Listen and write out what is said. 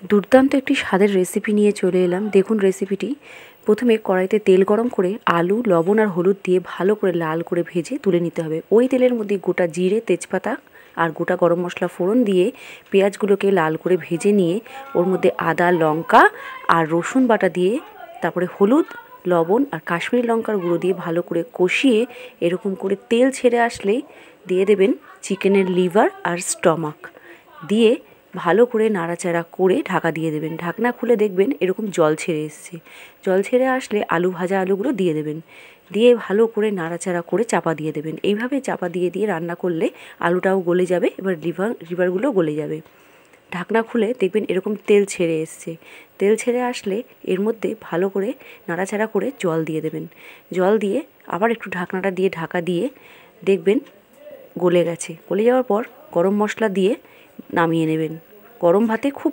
দুর্দান্ত একটি স্বাদের রেসিপি নিয়ে চলে এলাম। দেখুন রেসিপিটি। প্রথমে কড়াইতে তেল গরম করে আলু, লবণ আর হলুদ দিয়ে ভালো করে লাল করে ভেজে তুলে নিতে হবে। ওই তেলের মধ্যে গোটা জিরে, তেজপাতা আর গোটা গরম মশলা ফোড়ন দিয়ে পেঁয়াজগুলোকে লাল করে ভেজে নিয়ে ওর মধ্যে আদা, লঙ্কা আর রসুন বাটা দিয়ে তারপরে হলুদ, লবণ আর কাশ্মীরি লঙ্কার গুঁড়ো দিয়ে ভালো করে কষিয়ে এরকম করে তেল ছেড়ে আসলেই দিয়ে দেবেন চিকেনের লিভার আর স্টমাক দিয়ে ভালো করে নাড়াচাড়া করে ঢাকা দিয়ে দেবেন। ঢাকনা খুলে দেখবেন এরকম জল ছেড়ে এসছে। জল ছেড়ে আসলে আলু ভাজা আলুগুলো দিয়ে দেবেন। দিয়ে ভালো করে নাড়াচাড়া করে চাপা দিয়ে দেবেন। এইভাবে চাপা দিয়ে দিয়ে রান্না করলে আলুটাও গলে যাবে, এবার লিভারগুলো গলে যাবে। ঢাকনা খুলে দেখবেন এরকম তেল ছেড়ে এসছে। তেল ছেড়ে আসলে এর মধ্যে ভালো করে নাড়াচাড়া করে জল দিয়ে দেবেন। জল দিয়ে আবার একটু ঢাকনাটা দিয়ে ঢাকা দিয়ে দেখবেন গলে গেছে। গলে যাওয়ার পর গরম মশলা দিয়ে নামিয়ে নেবেন। গরম ভাতে খুব